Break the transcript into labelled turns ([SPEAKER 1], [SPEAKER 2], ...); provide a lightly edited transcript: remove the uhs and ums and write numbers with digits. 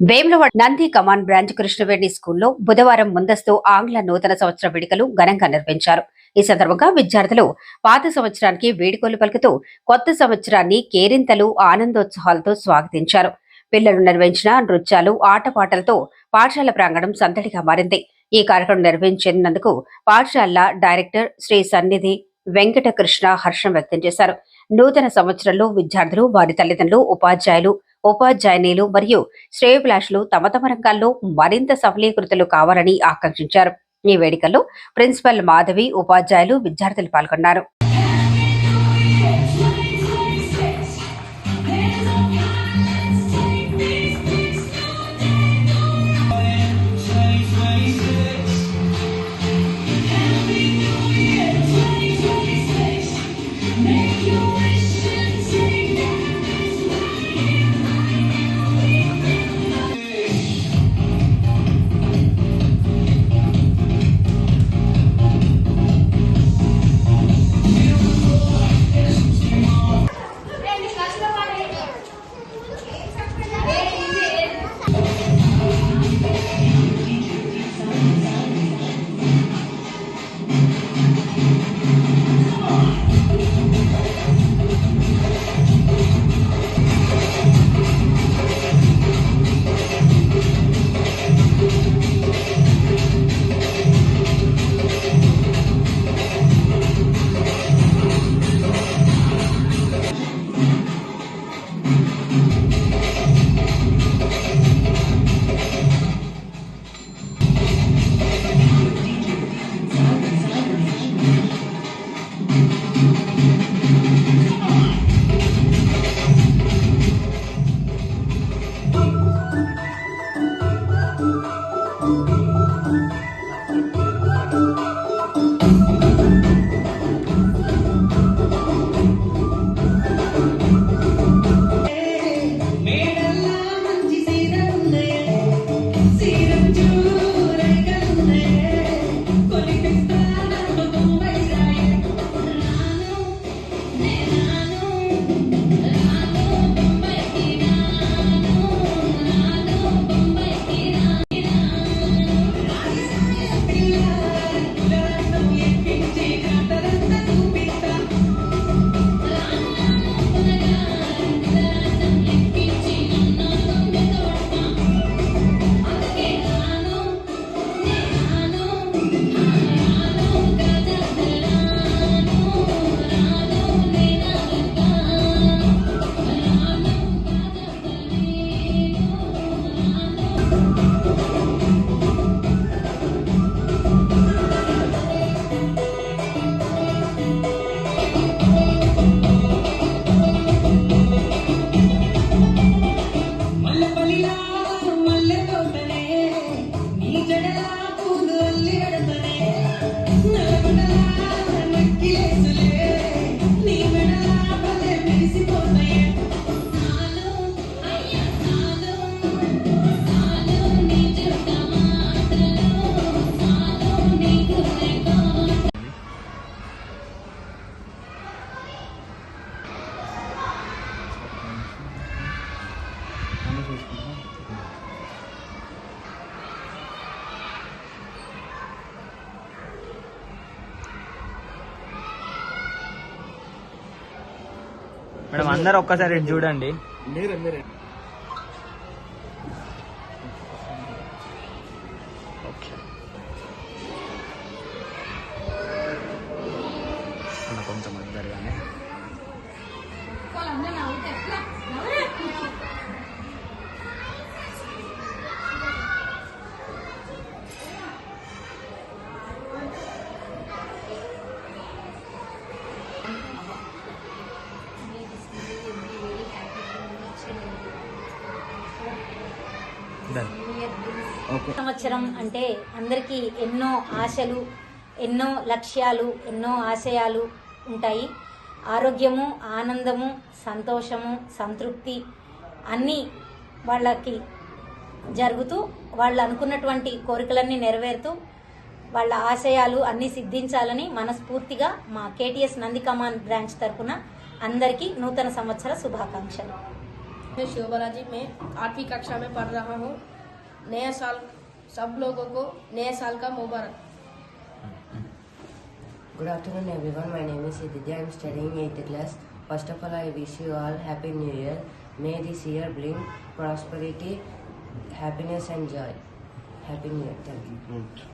[SPEAKER 1] వేములవాడ నంది కమాన్ branch Krishnaveni స్కూల్లో బుధవారం ముందస్తు ఆంగ్ల నూతన సంవత్సర వేడుకలు ఘనంగా నిర్వహించారు. ఈ సందర్భంగా విద్యార్థులు పాత సంవత్సరానికి వేడుకలు పలుకుతూ కొత్త సంవత్సరాన్ని కేరింతలు ఆనందోత్సాహాలతో స్వాగతించారు. పిల్లలు నిర్వహించిన నృత్యాలు ఆటపాటలతో పాఠశాల ప్రాంగణం సందడిగా మారింది. ఈ కార్యక్రమం నిర్వహించినందుకు పాఠశాల డైరెక్టర్ శ్రీ సన్నిధి వెంకటకృష్ణ హర్షం వ్యక్తం చేశారు. నూతన సంవత్సరంలో విద్యార్థులు, వారి తల్లిదండ్రులు, ఉపాధ్యాయులు, ఉపాధ్యాయునిలు మరియు శ్రేయోభిలాషులు తమ తమ రంగాల్లో మరింత సఫలీకృతులు కావాలని ఆకాంక్షించారు. ఈ వేడుకల్లో ప్రిన్సిపల్ మాధవి, ఉపాధ్యాయులు, విద్యార్థులు పాల్గొన్నారు.
[SPEAKER 2] మేడం అందరూ ఒక్కసారి చూడండి. కొంచెం అందరుగానే
[SPEAKER 3] సంవత్సరం అంటే అందరికీ ఎన్నో ఆశలు, ఎన్నో లక్ష్యాలు, ఎన్నో ఆశయాలు ఉంటాయి. ఆరోగ్యము, ఆనందము, సంతోషము, సంతృప్తి అన్నీ వాళ్ళకి జరుగుతూ వాళ్ళు అనుకున్నటువంటి కోరికలన్నీ నెరవేరుతూ వాళ్ళ ఆశయాలు అన్నీ సిద్ధించాలని మనస్ఫూర్తిగా మా కేటీఎస్ నంది కమాన్ బ్రాంచ్ తరఫున అందరికీ నూతన సంవత్సర శుభాకాంక్షలు.
[SPEAKER 4] मैं शिव बालाजी में 8वीं कक्षा में पढ़ रहा हूँ। नया साल सब लोगों को नए साल का मुबारक।
[SPEAKER 5] Good afternoon everyone, my name is Sididya. I am studying 8th class. First of all, I wish you all Happy New Year. May this year bring prosperity, happiness and joy. Happy New Year. Thank you.